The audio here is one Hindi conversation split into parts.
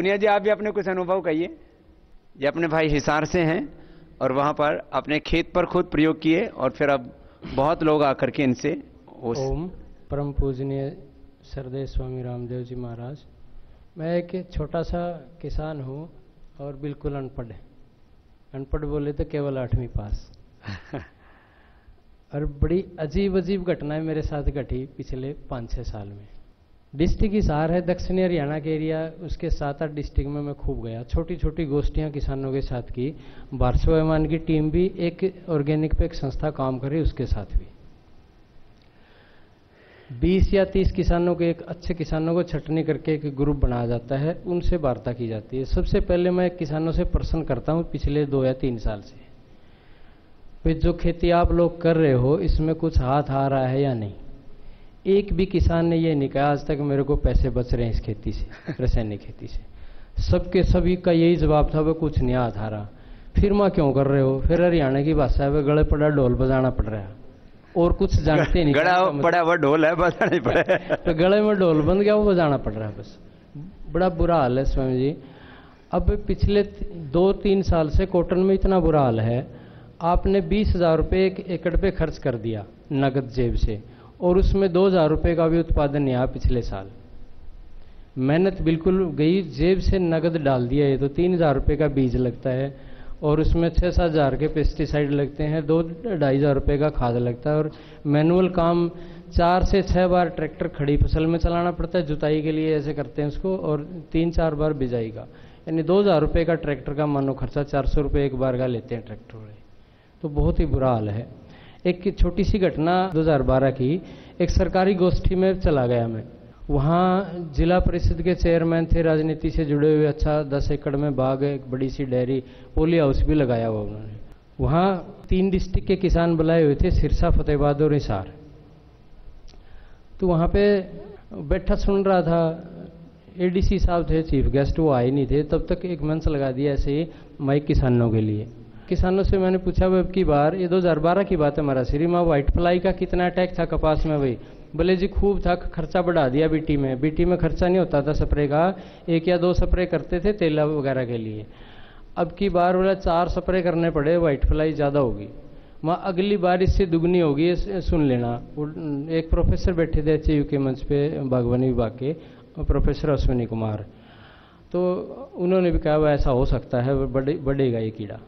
पुनिया जी, आप भी अपने कुछ अनुभव कहिए। ये अपने भाई हिसार से हैं और वहां पर अपने खेत पर खुद प्रयोग किए और फिर अब बहुत लोग आकर के इनसे ओम परम पूजनीय सरदेव स्वामी रामदेव जी महाराज। मैं एक छोटा सा किसान हूँ और बिल्कुल अनपढ़। अनपढ़ बोले तो केवल 8वीं पास। और बड़ी अजीब अजीब घटनाएं मेरे साथ घटी पिछले 5-6 साल में। डिस्ट्रिक्ट हिसार है, दक्षिणी हरियाणा के एरिया, उसके 7-8 डिस्ट्रिक्ट में मैं खूब गया। छोटी छोटी गोष्ठियां किसानों के साथ की। वार्षोयमान की टीम भी, एक ऑर्गेनिक पे एक संस्था काम कर रही, उसके साथ भी 20 या 30 किसानों के, एक अच्छे किसानों को छटनी करके एक ग्रुप बनाया जाता है, उनसे वार्ता की जाती है। सबसे पहले मैं किसानों से प्रश्न करता हूं पिछले 2 या 3 साल से, भाई जो खेती आप लोग कर रहे हो इसमें कुछ हाथ आ रहा है या नहीं। एक भी किसान ने ये नहीं कहा आज तक मेरे को पैसे बच रहे हैं इस खेती से, रासायनिक खेती से। सबके सभी का यही जवाब था, वह कुछ नहीं हाथ आ रहा। फिर माँ क्यों कर रहे हो? फिर हरियाणा की भाषा है, वह गले पड़ा ढोल बजाना पड़ रहा है और कुछ जानते नहीं। गड़ा पड़ा हुआ ढोल है, बजाना ही पड़ा है। तो गले में ढोल बंद गया, वो बजाना पड़ रहा है बस। बड़ा बुरा हाल है स्वामी जी। अब पिछले 2-3 साल से कॉटन में इतना बुरा हाल है, आपने 20,000 रुपये 1 एकड़ पे खर्च कर दिया नगद जेब से, और उसमें 2,000 रुपये का भी उत्पादन नहीं आया पिछले साल। मेहनत बिल्कुल गई, जेब से नगद डाल दिया। ये तो 3,000 रुपये का बीज लगता है और उसमें 6-7 हज़ार के पेस्टिसाइड लगते हैं, 2-2.5 हज़ार रुपये का खाद लगता है, और मैनुअल काम 4 से 6 बार ट्रैक्टर खड़ी फसल में चलाना पड़ता है, जुताई के लिए ऐसे करते हैं उसको, और 3-4 बार बिजाई का। यानी 2,000 रुपये का ट्रैक्टर का मानो खर्चा 400 रुपये एक बार का लेते हैं ट्रैक्टर वाले। तो बहुत ही बुरा हाल है। एक छोटी सी घटना 2012 की, एक सरकारी गोष्ठी में चला गया मैं। वहाँ जिला परिषद के चेयरमैन थे, राजनीति से जुड़े हुए। अच्छा 10 एकड़ में बाग है, एक बड़ी सी डेयरी, पोली हाउस भी लगाया हुआ उन्होंने। वहाँ 3 डिस्ट्रिक्ट के किसान बुलाए हुए थे, सिरसा, फतेहाबाद और हिसार। तो वहाँ पे बैठा सुन रहा था, एडीसी साहब थे चीफ गेस्ट, वो आए नहीं थे। तब तक एक मंच लगा दिया ऐसे ही माइक किसानों के लिए। किसानों से मैंने पूछा, अब की बार, ये 2012 की बात है हमारा, श्री माँ व्हाइट फ्लाई का कितना अटैक था कपास में? भाई बोले जी खूब था, खर्चा बढ़ा दिया बीटी में। बीटी में खर्चा नहीं होता था स्प्रे का, 1 या 2 स्प्रे करते थे तेला वगैरह के लिए। अब की बार बोला 4 स्प्रे करने पड़े, व्हाइट फ्लाई ज़्यादा होगी। वहाँ अगली बार इससे दुगनी होगी, सुन लेना। एक प्रोफेसर बैठे थे एचयू के मंच पे, बागवानी विभाग के प्रोफेसर अश्विनी कुमार, तो उन्होंने भी कहा ऐसा हो सकता है, बढ़ेगा ये कीड़ा।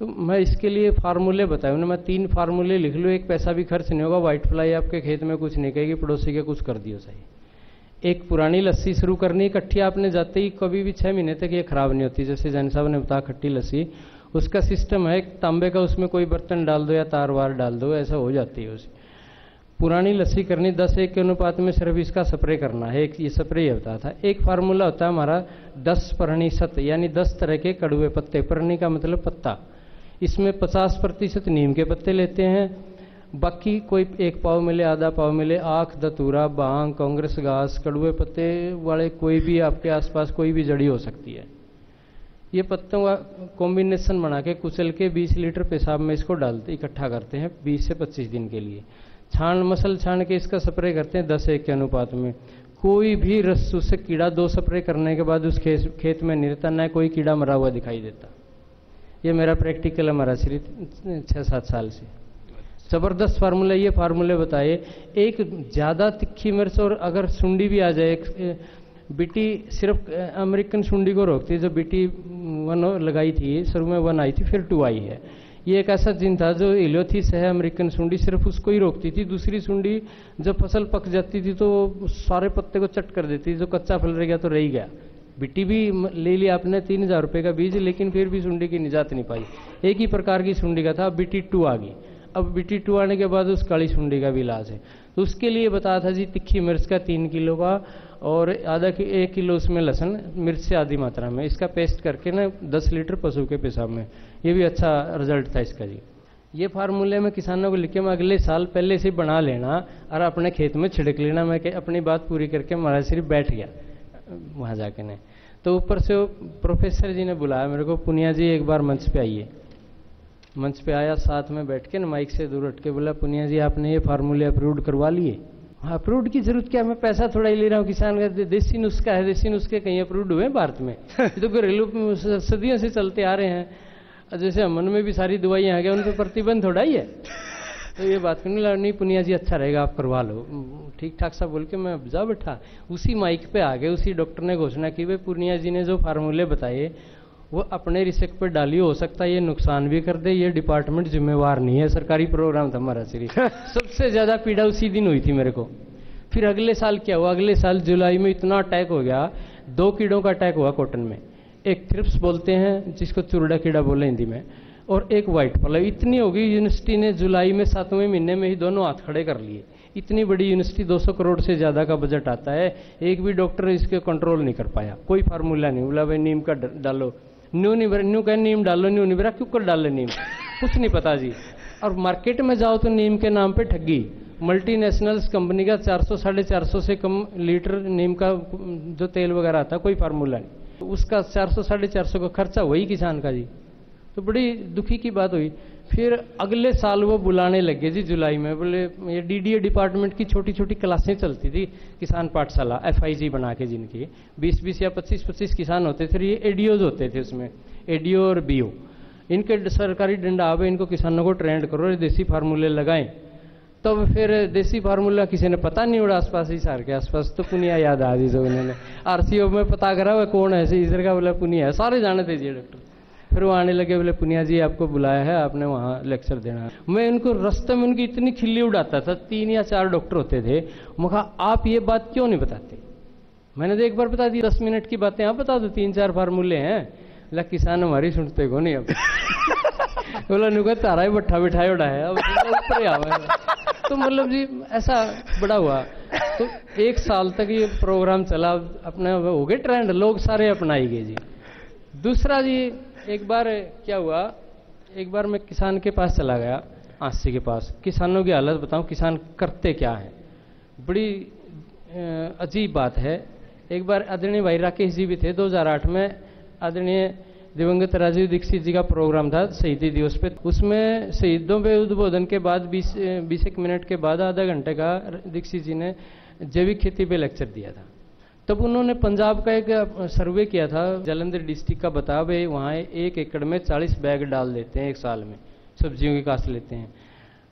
तो मैं इसके लिए फार्मूले बताए उन्हें, मैं 3 फार्मूले लिख लूँ, एक पैसा भी खर्च नहीं होगा, व्हाइट फ्लाई आपके खेत में कुछ नहीं कहेगी, पड़ोसी के कुछ कर दियो सही। एक पुरानी लस्सी शुरू करनी इकट्ठी, आपने जाते ही कभी भी 6 महीने तक ये खराब नहीं होती। जैसे जैन साहब ने बताया खट्टी लस्सी, उसका सिस्टम है तांबे का, उसमें कोई बर्तन डाल दो या तार वार डाल दो, ऐसा हो जाती है उसी। पुरानी लस्सी करनी 10:1 के अनुपात में सिर्फ इसका स्प्रे करना है। एक ये स्प्रे होता था। एक फार्मूला होता है हमारा 10% यानी 10 तरह के कड़वे पत्ते। परनी का मतलब पत्ता। इसमें 50% नीम के पत्ते लेते हैं, बाकी कोई 1 पाव मिले, आधा पाव मिले आख, धतूरा, भांग, कांग्रेस घास, कड़वे पत्ते वाले कोई भी आपके आसपास कोई भी जड़ी हो सकती है। ये पत्तों का कॉम्बिनेशन बना के कुचल के 20 लीटर पेशाब में इसको डालते, इकट्ठा करते हैं 20 से 25 दिन के लिए। मसल छान के इसका स्प्रे करते हैं 10:1 के अनुपात में। कोई भी रस्सू से कीड़ा 2 स्प्रे करने के बाद उस खेत में नहीं रहता, न कोई कीड़ा मरा हुआ दिखाई देता। ये मेरा प्रैक्टिकल है, हमारा श्री 6-7 साल से। जबरदस्त फार्मूला, ये फार्मूले बताए। एक ज़्यादा तिखी मिर्च, और अगर सुंडी भी आ जाए, बीटी सिर्फ अमेरिकन सुंडी को रोकती है। जो बीटी 1 लगाई थी, शुरू में 1 आई थी, फिर 2 आई है। ये एक ऐसा जिन था जो इलियोथिस है, अमेरिकन सुंडी, सिर्फ उसको ही रोकती थी। दूसरी सुंडी जब फसल पक जाती थी तो सारे पत्ते को चट कर देती थी, जो कच्चा फल रह गया तो रह गया। बिट्टी भी ले लिया आपने 3,000 रुपये का बीज, लेकिन फिर भी सुंडी की निजात नहीं पाई। एक ही प्रकार की सुंडी का था। बीटी 2 आ गई। अब बीटी 2 आने के बाद उस काली सुंडी का भी इलाज है। तो उसके लिए बताया था जी, तिखी मिर्च का 3 किलो का, और 1 किलो उसमें लहसुन, मिर्च से आधी मात्रा में, इसका पेस्ट करके ना 10 लीटर पशु के पेशाब में। ये भी अच्छा रिजल्ट था इसका जी। ये फार्मूले में किसानों को लिखे, मैं अगले साल पहले से बना लेना और अपने खेत में छिड़क लेना। मैं अपनी बात पूरी करके महाराज सिर्फ बैठ गया वहाँ जाके ने। तो ऊपर से वो प्रोफेसर जी ने बुलाया मेरे को, पुनिया जी एक बार मंच पे आइए। मंच पे आया, साथ में बैठ के ना माइक से दूर हट के बोला, पुनिया जी आपने ये फार्मूले अप्रूव्ड करवा लिए? अप्रूव्ड की जरूरत क्या है, मैं पैसा थोड़ा ही ले रहा हूँ किसान का, देसी नुस्खा है, देसी नुस्खे कहीं अप्रूव्ड हुए हैं भारत में? ये तो घरेलू सदियों से चलते आ रहे हैं। जैसे अमन में भी सारी दवाइयाँ आ गया, उन पर प्रतिबंध थोड़ा ही है। तो ये बात करने लगा, नहीं पुनिया जी अच्छा रहेगा आप करवा लो, ठीक ठाक सा बोल के मैं जा बैठा। उसी माइक पे आ गए, उसी डॉक्टर ने घोषणा की, भाई पुनिया जी ने जो फार्मूले बताए वो अपने रिस्क पे डाली, हो सकता है ये नुकसान भी कर दे, ये डिपार्टमेंट जिम्मेवार नहीं है, सरकारी प्रोग्राम था हमारा श्री। सबसे ज्यादा पीड़ा उसी दिन हुई थी मेरे को। फिर अगले साल क्या हुआ, अगले साल जुलाई में इतना अटैक हो गया, 2 कीड़ों का अटैक हुआ कॉटन में। एक थ्रिप्स बोलते हैं जिसको चुरड़ा कीड़ा बोले हिंदी में, और एक व्हाइट फ्लाई। इतनी होगी, यूनिवर्सिटी ने जुलाई में 7वें महीने में ही दोनों हाथ खड़े कर लिए। इतनी बड़ी यूनिवर्सिटी, 200 करोड़ से ज्यादा का बजट आता है, एक भी डॉक्टर इसके कंट्रोल नहीं कर पाया। कोई फार्मूला नहीं, बोला भाई नीम का डालो, न्यू नहीं न्यू कह नीम डालो, न्यू नहीं बरा क्यों कर डाले नीम, कुछ नहीं पता जी। और मार्केट में जाओ तो नीम के नाम पे ठगी। मल्टीनेशनल्स कंपनी का 400 450 से कम लीटर नीम का जो तेल वगैरह आता है, कोई फार्मूला नहीं, तो उसका 400 450 का खर्चा वही किसान का जी। तो बड़ी दुखी की बात हुई। फिर अगले साल वो बुलाने लगे जी जुलाई में, बोले ये डीडीए डिपार्टमेंट की छोटी छोटी क्लासें चलती थी, किसान पाठशाला FIG बना के, जिनकी 20-20 या 25-25 किसान होते थे, ये एडीओज होते थे उसमें, एडीओ और बीओ। इनके सरकारी डंडा आवे, इनको किसानों को ट्रेंड करो, देसी फार्मूले लगाएं। तब फिर देसी फार्मूला किसी ने पता नहीं उड़ा आसपास ही शहर के आसपास, तो पुनिया याद आ दी। जो इन्होंने RCO में पता करा हुआ कौन है, इधर का बोला पुनिया है, सारे जाने थे जी डॉक्टर। फिर वो आने लगे, बोले पुनिया जी आपको बुलाया है, आपने वहाँ लेक्चर देना है। मैं उनको रास्ते में उनकी इतनी खिल्ली उड़ाता था, 3 या 4 डॉक्टर होते थे। मैं कहा आप ये बात क्यों नहीं बताते? मैंने तो एक बार बता दी, 10 मिनट की बातें आप बता दो, 3-4 फार्मूले हैं। बोला किसान हमारी सुनते को नहीं अब। बोला नुका तारा ही बट्ठा बिठाए उड़ा है, अब ऊपर आवा। तो मतलब जी ऐसा बड़ा हुआ। तो 1 साल तक ये प्रोग्राम चला, अपने हो गए ट्रेंड, लोग सारे अपनाई गए जी। दूसरा जी, एक बार क्या हुआ, एक बार मैं किसान के पास चला गया, आंसी के पास। किसानों की हालत बताऊं, किसान करते क्या है, बड़ी अजीब बात है। एक बार आदरणीय भाई राकेश जी भी थे, 2008 में आदरणीय दिवंगत राजीव दीक्षित जी का प्रोग्राम था शहीदी दिवस पे। उसमें शहीदों पे उद्बोधन के बाद 20 मिनट के बाद आधा घंटे का दीक्षित जी ने जैविक खेती पे लेक्चर दिया था। तब उन्होंने पंजाब का एक सर्वे किया था, जालंधर डिस्ट्रिक्ट का, बता भाई वहाँ 1 एकड़ में 40 बैग डाल देते हैं 1 साल में, सब्जियों की काश्त लेते हैं।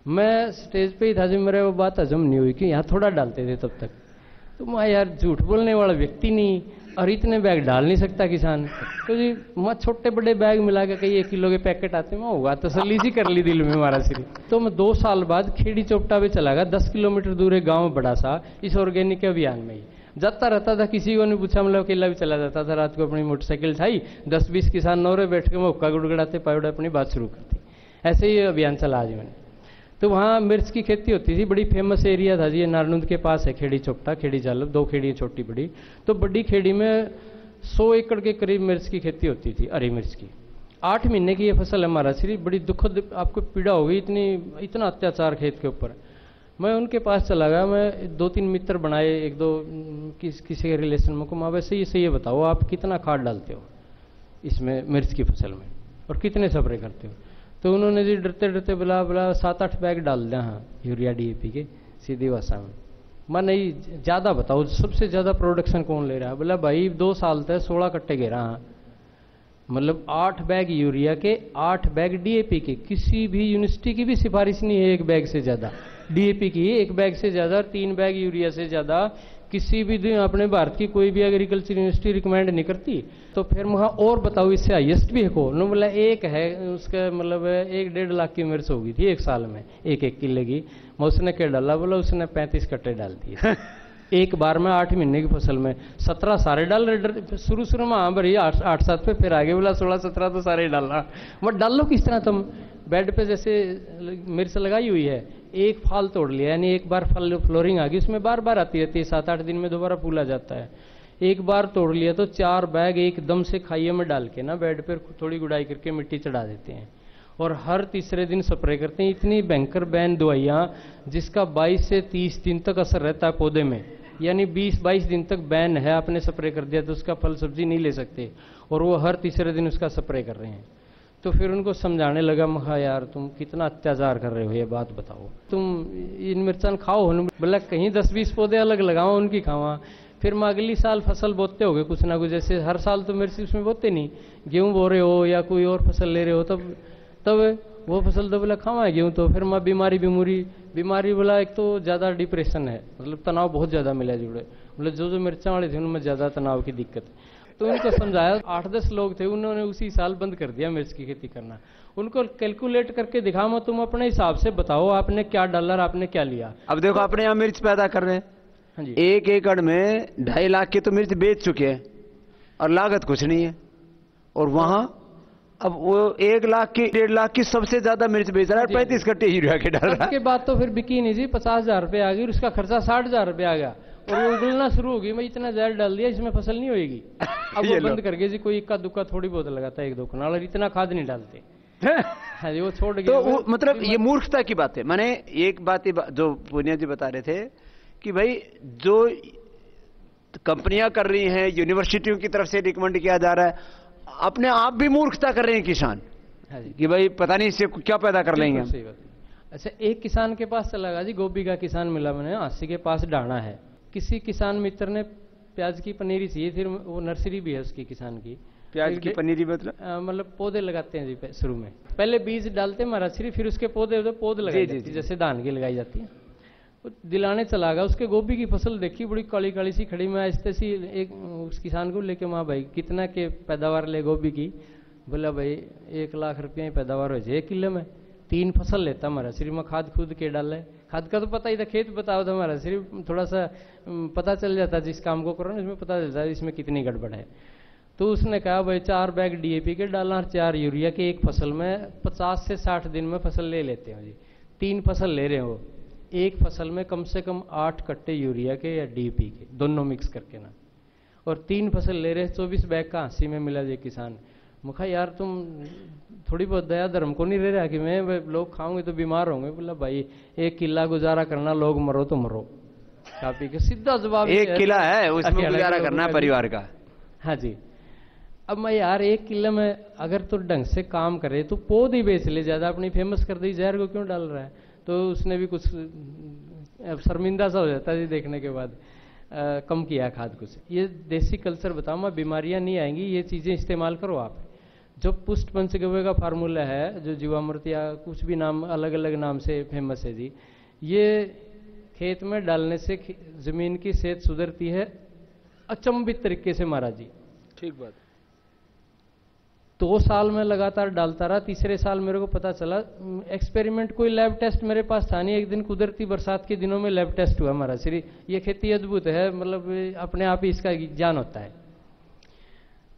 मैं स्टेज पे ही था जब मेरे वो बात हजम नहीं हुई कि यहाँ थोड़ा डालते थे तब तक। तो मैं यार झूठ बोलने वाला व्यक्ति नहीं, और इतने बैग डाल नहीं सकता किसान। तो जी मैं छोटे बड़े बैग मिला के कई 1 किलो के पैकेट आते हैं, होगा तसल्ली सी कर ली दिल में हमारा श्री। तो मैं 2 साल बाद खेड़ी चोपटा पे चला गया, 10 किलोमीटर दूर एक गाँव बड़ा सा, इस ऑर्गेनिक अभियान में ही जाता रहता था। किसी को नहीं पूछा, मतलब अकेला भी चला जाता था। रात को अपनी मोटरसाइकिल उठाई, 10-20 किसान नौरे बैठ के मुक्का गुड़गड़ाते पाउडा अपनी बात शुरू करती। ऐसे ही अभियान चला आज मैंने। तो वहाँ मिर्च की खेती होती थी, बड़ी फेमस एरिया था जी, ये नारनूंद के पास है, खेड़ी चोपटा, खेड़ी जालब, 2 खेड़ी छोटी बड़ी। तो बड़ी खेड़ी में 100 एकड़ के करीब मिर्च की खेती होती थी, हरी मिर्च की। 8 महीने की ये फसल है हमारा श्री। बड़ी दुखद आपको पीड़ा होगी, इतना अत्याचार खेत के ऊपर। मैं उनके पास चला गया, मैं 2-3 मित्र बनाए, 1-2 किसी के रिलेशन में को, माँ वैसे ये बताओ आप कितना खाद डालते हो इसमें मिर्च की फसल में, और कितने स्प्रे करते हो? तो उन्होंने जी डरते डरते बोला 7-8 बैग डाल दें, हाँ यूरिया DAP के, सीधी भाषा में। मैं नहीं ज़्यादा बताओ, सबसे ज़्यादा प्रोडक्शन कौन ले रहा है? बोला भाई 2 साल तक 16 कट्टे घेरा, हाँ मतलब 8 बैग यूरिया के, 8 बैग DAP के। किसी भी यूनिवर्सिटी की भी सिफारिश नहीं है 1 बैग से ज़्यादा DAP की, 1 बैग से ज़्यादा, 3 बैग यूरिया से ज़्यादा किसी भी अपने भारत की कोई भी एग्रीकल्चर यूनिवर्सिटी रिकमेंड नहीं करती। तो फिर वहाँ और बताओ इससे हाईएस्ट भी है को? नो बोला एक है, उसका मतलब 1-1.5 लाख की मिर्च होगी थी 1 साल में, 1-1 किले की। मैं उसने क्या डाला? बोला उसने 35 कट्टे डाल दिए एक बार में 8 महीने की फसल में। 17 सारे डाल रहे शुरू में, हाँ भरी 8-7 पे, फिर आगे बोला 16-17 तो सारे डालना। मैं डाल लो किस तरह? तुम बेड पे जैसे मिर्च लगाई हुई है, एक फाल तोड़ लिया, यानी एक बार फल फ्लोरिंग आ गई, उसमें बार बार आती रहती है, 7-8 दिन में दोबारा फूल आ जाता है। एक बार तोड़ लिया तो 4 बैग एकदम से खाइए में डाल के ना बेड पर थोड़ी गुड़ाई करके मिट्टी चढ़ा देते हैं, और हर तीसरे दिन स्प्रे करते हैं। इतनी भयंकर बैन दवाइयाँ जिसका 22 से 30 दिन तक असर रहता है पौधे में, यानी 20-22 दिन तक बैन है, आपने स्प्रे कर दिया तो उसका फल सब्जी नहीं ले सकते, और वो हर तीसरे दिन उसका स्प्रे कर रहे हैं। तो फिर उनको समझाने लगा, मैं कहा यार तुम कितना अत्याचार कर रहे हो, ये बात बताओ, तुम इन मिर्चन खाओ। बोला कहीं 10-20 पौधे अलग लगाओ, उनकी खावा। फिर मैं अगली साल फसल बोते हो गए कुछ ना कुछ, जैसे हर साल तो मिर्ची उसमें बोते नहीं, गेहूं बो रहे हो या कोई और फसल ले रहे हो, तब वो फसल तो बोला खावा है गेहूं। तो फिर मैं बीमारी बोला, एक तो ज़्यादा डिप्रेशन है, मतलब तनाव बहुत ज़्यादा मिला जुड़े, मतलब जो मिर्चा वाले थे उनमें ज़्यादा तनाव की दिक्कत है। तो उनको समझाया, 8-10 लोग थे, उन्होंने उसी साल बंद कर दिया मिर्च की खेती करना। उनको कैलकुलेट करके दिखा, मैं तुम अपने हिसाब से बताओ आपने क्या डाला, आपने क्या लिया। अब देखो अपने यहाँ मिर्च पैदा कर रहे हैं, हाँ जी, 1 एकड़ में 2.5 लाख की तो मिर्च बेच चुके हैं और लागत कुछ नहीं है। और वहां अब वो 1 लाख की 1.5 लाख की सबसे ज्यादा मिर्च बेच रहा है, 35 कट्टे यूरिया के डाल रहा उसके है। बाद तो फिर बिकी नहीं जी, 50,000 रुपये आ गई, उसका खर्चा 60,000 रुपये आ गया, और वो उगलना शुरू हो गई। मैं इतना जहर डाल दिया, इसमें फसल नहीं होगी। अब ये वो लो। बंद कर गए जी, कोई इक्का दुक्का थोड़ी बहुत लगाता है, 1-2 कनाल, और इतना खाद नहीं डालते। हाँ जी, वो छोड़ गए। तो मतलब ये मूर्खता की बात है। मैंने एक बात जो पूनिया जी बता रहे थे कि भाई जो कंपनियां कर रही हैं, यूनिवर्सिटियों की तरफ से रिकमेंड किया जा रहा है, अपने आप भी मूर्खता कर रहे हैं किसान। हाँ जी, कि भाई पता नहीं इससे क्या पैदा कर लेंगे हम। सही बात। अच्छा, एक किसान के पास चला गया जी, गोभी का किसान मिला मैंने, आसी के पास डाना है। किसी किसान मित्र ने प्याज की पनीरी चाहिए, फिर वो नर्सरी भी है उसकी किसान की। प्याज की पनीरी मतलब पौधे लगाते हैं जी शुरू में, पहले बीज डालते हैं नर्सरी, फिर उसके पौधे लगाए जाते हैं, जैसे धान की लगाई जाती है। वो दिलाने चला गया, उसके गोभी की फसल देखी, बड़ी काली काली सी खड़ी। मैं आहिस्ते सी एक उस किसान को लेके, माँ भाई कितना के पैदावार ले गोभी की? बोला भाई 1 लाख रुपया ही पैदावार हो जाए 1 किलो में, 3 फसल लेता हमारा सिर्फ। में खाद खुद के डाला है, खाद का तो पता ही था, खेत बताओ था हमारा सिर्फ, थोड़ा सा पता चल जाता जिस काम को करो ना, इसमें पता चलता है इसमें कितनी गड़बड़ है। तो उसने कहा भाई 4 बैग DAP के डालना और 4 यूरिया के, एक फसल में 50 से 60 दिन में फसल ले लेते हो जी। 3 फसल ले रहे हो, एक फसल में कम से कम 8 कट्टे यूरिया के या DAP के, दोनों मिक्स करके ना, और 3 फसल ले रहे, 24 बैग का 80 में मिला जी किसान। मुखा यार तुम थोड़ी बहुत दया धर्म को नहीं रह रहा कि मैं लोग खाओगे तो बीमार होंगे। बोला भाई 1 किला गुजारा करना, लोग मरो तो मरो, खा पी के, सीधा जवाब। 1 किला है उसमें गुजारा करना परिवार का। हाँ जी। अब मैं यार 1 किलो में अगर तो ढंग से काम करे तो पौध ही बेच ले, ज्यादा अपनी फेमस कर दी, जहर को क्यों डाल रहा है? तो उसने भी कुछ शर्मिंदा सा हो जाता है देखने के बाद, कम किया खाद कुछ। ये देसी कल्चर बताओ, मैं बीमारियां नहीं आएंगी, ये चीजें इस्तेमाल करो आप। जो पुष्ट पंचगव्य का फार्मूला है, जो जीवामृत या कुछ भी नाम अलग अलग नाम से फेमस है जी, ये खेत में डालने से जमीन की सेहत सुधरती है अचंभित तरीके से महाराज जी। ठीक बात। 2 साल में लगातार डालता रहा, तीसरे साल मेरे को पता चला, एक्सपेरिमेंट कोई लैब टेस्ट मेरे पास था नहीं, एक दिन कुदरती बरसात के दिनों में लैब टेस्ट हुआ हमारा। श्री ये खेती अद्भुत है, मतलब अपने आप ही इसका ज्ञान होता है।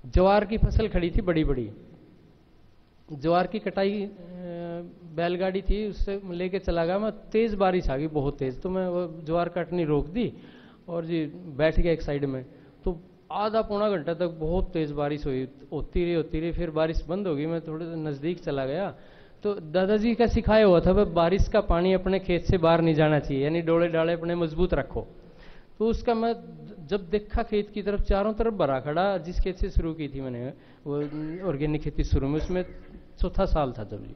ज्वार की फसल खड़ी थी बड़ी बड़ी, ज्वार की कटाई बैलगाड़ी थी, उससे लेके चला गया मैं, तेज बारिश आ गई बहुत तेज, तो मैं वो ज्वार कटनी रोक दी और जी बैठ गया एक साइड में। तो आधा पौना घंटा तक बहुत तेज बारिश हुई, होती रही, फिर बारिश बंद हो गई। मैं थोड़े नजदीक चला गया तो दादाजी का सिखाया हुआ था भाई बारिश का पानी अपने खेत से बाहर नहीं जाना चाहिए, यानी डोले डाले अपने मजबूत रखो। तो उसका मैं जब देखा खेत की तरफ, चारों तरफ भरा खड़ा, जिस खेत से शुरू की थी मैंने वो ऑर्गेनिक खेती शुरू में, उसमें 4था साल था जब जी,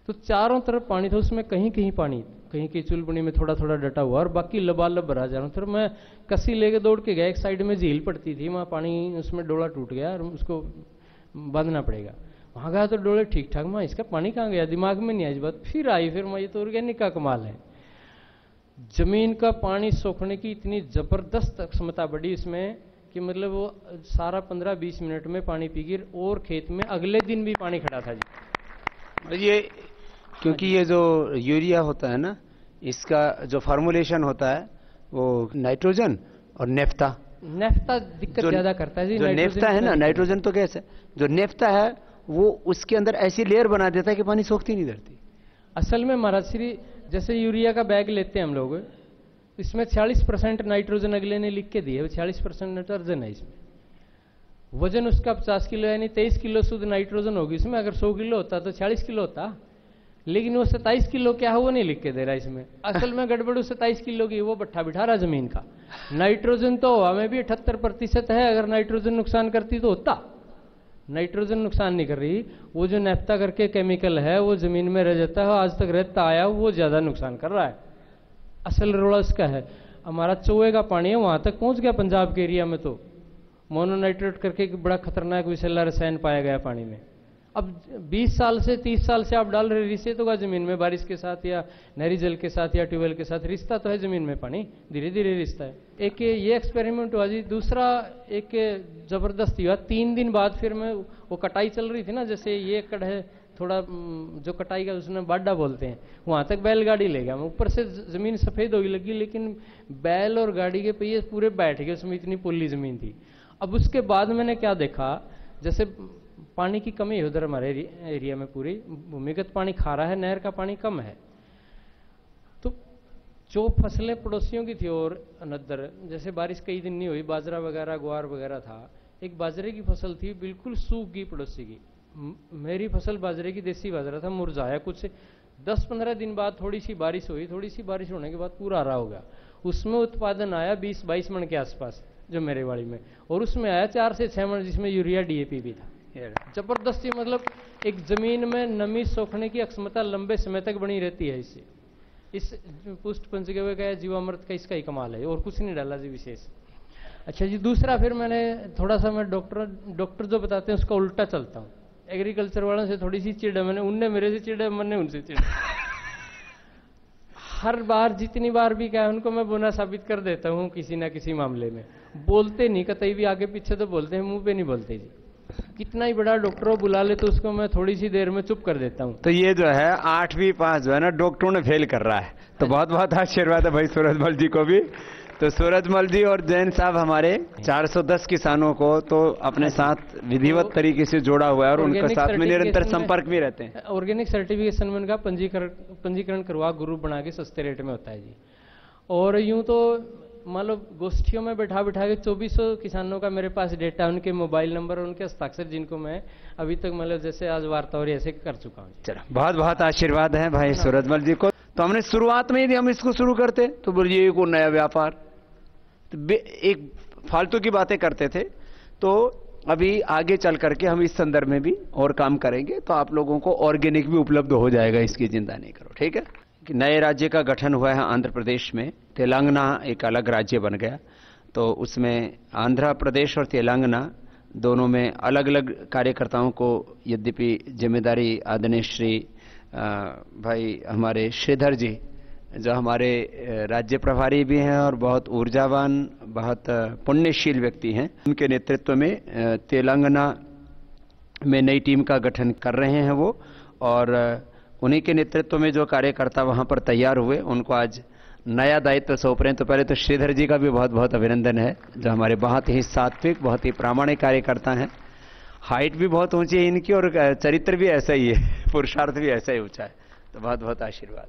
तो चारों तरफ पानी था, उसमें कहीं कहीं पानी, कहीं कहीं चुलबनी में थोड़ा थोड़ा डटा हुआ, और बाकी लबालब भरा जा रहा। फिर मैं कस्सी लेके दौड़ के गया, एक साइड में झील पड़ती थी, वहाँ पानी, उसमें डोला टूट गया और उसको बांधना पड़ेगा। वहाँ गया तो डोले ठीक ठाक, मैं इसका पानी कहाँ गया, दिमाग में नहीं आई बात। फिर आई, फिर मैं ये तो ऑर्गेनिक का कमाल है। जमीन का पानी सोखने की इतनी जबरदस्त क्षमता बढ़ी इसमें कि मतलब वो सारा 15-20 मिनट में पानी पी गई, और खेत में अगले दिन भी पानी खड़ा था जी। ये क्योंकि ये जो यूरिया होता है ना, इसका जो फार्मूलेशन होता है वो नाइट्रोजन और नेफ्ता दिक्कत ज्यादा करता है जी। जो नेफ्ता है ना, नाइट्रोजन तो गैस है, जो नेफ्ता है वो उसके अंदर ऐसी लेयर बना देता है कि पानी सोखती नहीं धरती। असल में महाराज श्री, जैसे यूरिया का बैग लेते हैं हम लोग, इसमें 46% नाइट्रोजन अगले ने लिख के दिए, 46% नाइट्रोजन है इसमें। वजन उसका 50 किलो यानी 23 किलो शुद्ध नाइट्रोजन होगी इसमें। अगर 100 किलो होता तो 40 किलो होता, लेकिन वो 27 किलो क्या है वो नहीं लिख के दे रहा इसमें। असल में गड़बड़ 27 किलो की, वो भट्ठा बिठा रहा जमीन का। नाइट्रोजन तो हवा में भी 78% है, अगर नाइट्रोजन नुकसान करती तो होता, नाइट्रोजन नुकसान नहीं कर रही, वो जो नेफ्ता करके केमिकल है वो जमीन में रह जाता है, आज तक रहता आया वो ज्यादा नुकसान कर रहा है। असल रोड़ा उसका है। हमारा चौवे का पानी है वहां तक पहुंच गया पंजाब के एरिया में, तो मोनोनाइट्रेट करके एक बड़ा खतरनाक विषैला रसायन पाया गया पानी में। अब 20 साल से 30 साल से आप डाल रहे रिश्ते तो का जमीन में, बारिश के साथ या नहरी जल के साथ या ट्यूबवेल के साथ रिश्ता तो है जमीन में, पानी धीरे धीरे रिश्ता है। एक ये एक्सपेरिमेंट हुआ जी। दूसरा एक जबरदस्ती हुआ, 3 दिन बाद फिर मैं वो कटाई चल रही थी ना, जैसे ये एकड़ है थोड़ा जो कटाई का उसने बाड्डा बोलते हैं, वहां तक बैलगाड़ी ले गया मैं। ऊपर से जमीन सफेद होगी लगी, लेकिन बैल और गाड़ी के पहिए पूरे बैठ गए उसमें, इतनी पुल्ली जमीन थी। अब उसके बाद मैंने क्या देखा, जैसे पानी की कमी है उधर हमारे एरिया में, पूरी भूमिगत पानी खा रहा है, नहर का पानी कम है। तो जो फसलें पड़ोसियों की थी और अनदर, जैसे बारिश कई दिन नहीं हुई, बाजरा वगैरह ग्वार वगैरह था, एक बाजरे की फसल थी बिल्कुल सूख गई पड़ोसी की। मेरी फसल बाजरे की देसी बाजरा था, मुरझाया कुछ 10-15 दिन बाद थोड़ी सी बारिश हुई, थोड़ी सी बारिश होने के बाद पूरा हरा हो गया। उसमें उत्पादन आया 20-22 मन के आसपास जो मेरे वाड़ी में, और उसमें आया 4 से 6 मन, जिसमें यूरिया डीएपी भी था। जबरदस्ती, मतलब एक जमीन में नमी सोखने की अक्षमता लंबे समय तक बनी रहती है इससे। इस पुष्ट पंचगव्य का जीवामृत का इसका ही कमाल है, और कुछ नहीं डाला जी विशेष। अच्छा जी, दूसरा फिर मैंने थोड़ा सा, मैं डॉक्टर जो बताते हैं उसका उल्टा चलता हूँ। एग्रीकल्चर वालों से थोड़ी सी चिड़ है, मैंने उनने मेरे से चिड़ा, मैंने उनसे चिड़ा। हर बार जितनी बार भी कहा उनको मैं बोना साबित कर देता हूँ किसी ना किसी मामले में। बोलते नहीं कतई भी, आगे पीछे तो बोलते हैं, मुंह पे नहीं बोलते जी। कितना ही बड़ा डॉक्टर हो बुला ले तो उसको मैं थोड़ी सी देर में चुप कर देता हूँ। तो ये जो है 8वीं पास जो है ना डॉक्टरों ने फेल कर रहा है, तो बहुत बहुत आशीर्वाद है भाई सूरजमल जी को भी। तो सूरजमल जी और जैन साहब हमारे 410 किसानों को तो अपने साथ विधिवत तरीके से जोड़ा हुआ है और उनके साथ में निरंतर संपर्क में रहते हैं। ऑर्गेनिक सर्टिफिकेशन में उनका पंजीकरण करवा ग्रुप बना के सस्ते रेट में होता है जी। और यूं तो मान लो गोष्ठियों में बैठा के 2400 किसानों का मेरे पास डेटा, उनके मोबाइल नंबर और उनके हस्ताक्षर, जिनको मैं अभी तक मतलब जैसे आज वार्ता हो रही ऐसे कर चुका हूँ। चलो, बहुत बहुत आशीर्वाद है भाई सूरजमल जी को। तो हमने शुरुआत में यदि हम इसको शुरू करते तो बोलिए को नया व्यापार, तो एक फालतू की बातें करते थे। तो अभी आगे चल करके हम इस संदर्भ में भी और काम करेंगे, तो आप लोगों को ऑर्गेनिक भी उपलब्ध हो जाएगा, इसकी चिंता नहीं करो, ठीक है। कि नए राज्य का गठन हुआ है आंध्र प्रदेश में, तेलंगाना एक अलग राज्य बन गया। तो उसमें आंध्र प्रदेश और तेलंगाना दोनों में अलग अलग कार्यकर्ताओं को यद्यपि जिम्मेदारी आदरणीय श्री भाई हमारे श्रीधर जी, जो हमारे राज्य प्रभारी भी हैं और बहुत ऊर्जावान, बहुत पुण्यशील व्यक्ति हैं, उनके नेतृत्व में तेलंगाना में नई टीम का गठन कर रहे हैं वो। और उन्हीं के नेतृत्व में जो कार्यकर्ता वहां पर तैयार हुए उनको आज नया दायित्व सौंप रहे हैं। तो पहले तो श्रीधर जी का भी बहुत बहुत अभिनंदन है, जो हमारे बहुत ही सात्विक, बहुत ही प्रामाणिक कार्यकर्ता हैं। हाइट भी बहुत ऊंची है इनकी और चरित्र भी ऐसा ही है, पुरुषार्थ भी ऐसा ही ऊंचा है। तो बहुत बहुत आशीर्वाद।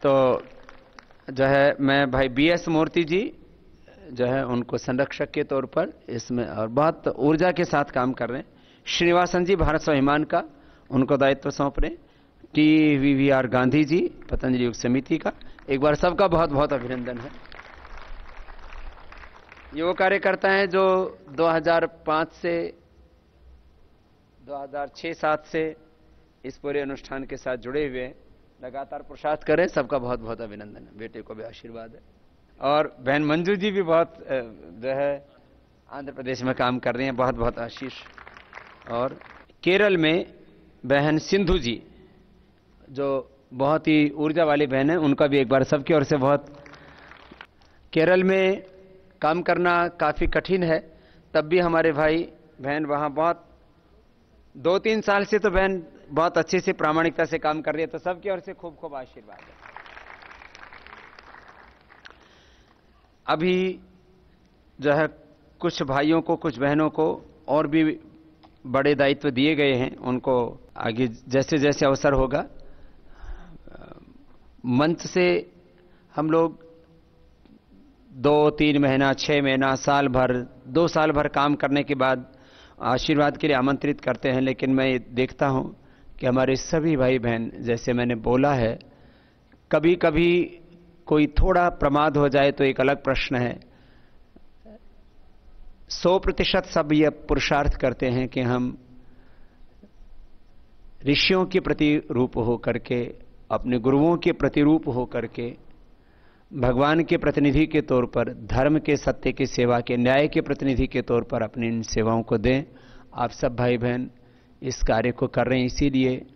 तो जो है मैं भाई BS मूर्ति जी जो है उनको संरक्षक के तौर पर इसमें और बहुत ऊर्जा के साथ काम कर रहे हैं। श्रीनिवासन जी भारत स्वाभिमान का, उनको दायित्व सौंप रहे। TVVR गांधी जी पतंजलि योग समिति का, एक बार सबका बहुत बहुत अभिनंदन है। ये वो कार्यकर्ता हैं जो 2005 से 2006-7 से इस पूरे अनुष्ठान के साथ जुड़े हुए हैं, लगातार पुरुषार्थ करें। सबका बहुत बहुत अभिनंदन है, बेटे को भी आशीर्वाद है। और बहन मंजू जी भी बहुत जो है आंध्र प्रदेश में काम कर रही हैं, बहुत बहुत आशीष। और केरल में बहन सिंधु जी जो बहुत ही ऊर्जा वाली बहन है, उनका भी एक बार सबकी ओर से बहुत। केरल में काम करना काफी कठिन है, तब भी हमारे भाई बहन वहां बहुत 2-3 साल से तो बहन बहुत अच्छे से प्रामाणिकता से काम कर रही है। तो सबकी ओर से खूब खूब आशीर्वाद है। अभी जो है कुछ भाइयों को, कुछ बहनों को और भी बड़े दायित्व दिए गए हैं, उनको आगे जैसे जैसे अवसर होगा मंच से हम लोग 2-3 महीना, 6 महीना, साल भर, 2 साल भर काम करने के बाद आशीर्वाद के लिए आमंत्रित करते हैं। लेकिन मैं देखता हूं कि हमारे सभी भाई बहन, जैसे मैंने बोला है, कभी कभी कोई थोड़ा प्रमाद हो जाए तो एक अलग प्रश्न है। 100% सब ये पुरुषार्थ करते हैं कि हम ऋषियों के प्रतिरूप हो करके, अपने गुरुओं के प्रतिरूप हो करके, भगवान के प्रतिनिधि के तौर पर, धर्म के, सत्य की सेवा के, न्याय के प्रतिनिधि के तौर पर अपनी इन सेवाओं को दें। आप सब भाई बहन इस कार्य को कर रहे हैं, इसीलिए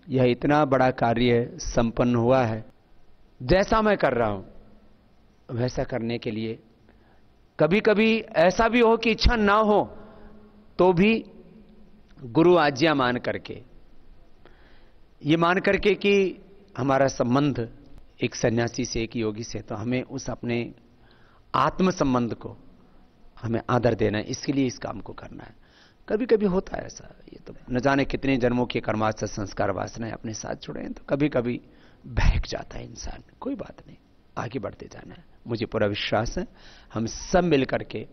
यह इतना बड़ा कार्य संपन्न हुआ है। जैसा मैं कर रहा हूं वैसा करने के लिए कभी कभी ऐसा भी हो कि इच्छा ना हो तो भी गुरु आज्ञा मान करके, ये मान करके कि हमारा संबंध एक सन्यासी से, एक योगी से, तो हमें उस अपने आत्म संबंध को हमें आदर देना है, इसके लिए इस काम को करना है। कभी कभी होता है ऐसा, ये तो न जाने कितने जन्मों के कर्माशय संस्कार वासनाएं अपने साथ जुड़े हैं, तो कभी कभी बहक जाता है इंसान। कोई बात नहीं, आगे बढ़ते जाना है। मुझे पूरा विश्वास है हम सब मिलकर के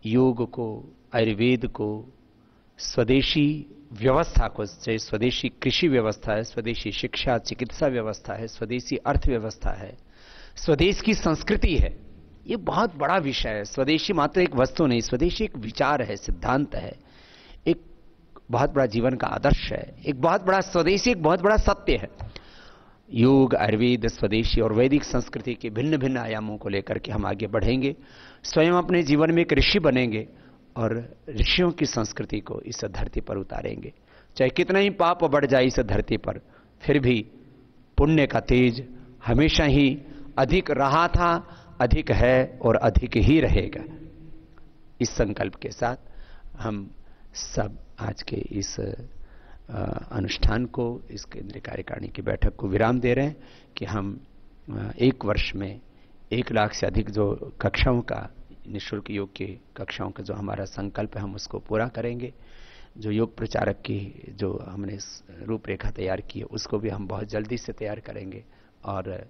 योग को, आयुर्वेद को, स्वदेशी व्यवस्था को, चाहे स्वदेशी कृषि व्यवस्था है, स्वदेशी शिक्षा चिकित्सा व्यवस्था है, स्वदेशी अर्थव्यवस्था है, स्वदेश की संस्कृति है, ये बहुत बड़ा विषय है। स्वदेशी मात्र एक वस्तु नहीं, स्वदेशी एक विचार है, सिद्धांत है, एक बहुत बड़ा जीवन का आदर्श है, एक बहुत बड़ा स्वदेशी, एक बहुत बड़ा सत्य है। योग, आयुर्वेद, स्वदेशी और वैदिक संस्कृति के भिन्न भिन्न आयामों को लेकर के हम आगे बढ़ेंगे, स्वयं अपने जीवन में एक ऋषि बनेंगे और ऋषियों की संस्कृति को इस धरती पर उतारेंगे। चाहे कितना ही पाप बढ़ जाए इस धरती पर, फिर भी पुण्य का तेज हमेशा ही अधिक रहा था, अधिक है और अधिक ही रहेगा। इस संकल्प के साथ हम सब आज के इस अनुष्ठान को, इस केंद्रीय कार्यकारिणी की बैठक को विराम दे रहे हैं कि हम एक वर्ष में 1 लाख से अधिक जो कक्षाओं का, निःशुल्क योग की कक्षाओं का जो हमारा संकल्प है, हम उसको पूरा करेंगे। जो योग प्रचारक की जो हमने रूपरेखा तैयार की है, उसको भी हम बहुत जल्दी से तैयार करेंगे और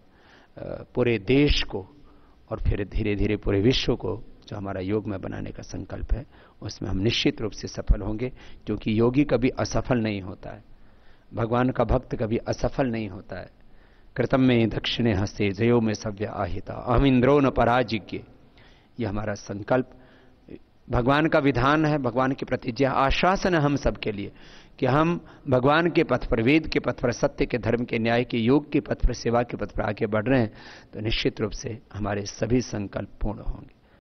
पूरे देश को और फिर धीरे धीरे पूरे विश्व को जो हमारा योग में बनाने का संकल्प है, उसमें हम निश्चित रूप से सफल होंगे। क्योंकि योगी कभी असफल नहीं होता है, भगवान का भक्त कभी असफल नहीं होता है। कृतम में दक्षिणे हस्ते जयो में सव्य आहिता अहम इंद्रो न पराजिज्ञ, ये हमारा संकल्प भगवान का विधान है, भगवान की प्रतिज्ञा, आश्वासन है हम सबके लिए कि हम भगवान के पथ पर, वेद के पथ पर, सत्य के, धर्म के, न्याय के, योग के पथ पर, सेवा के पथ पर आगे बढ़ रहे हैं, तो निश्चित रूप से हमारे सभी संकल्प पूर्ण होंगे।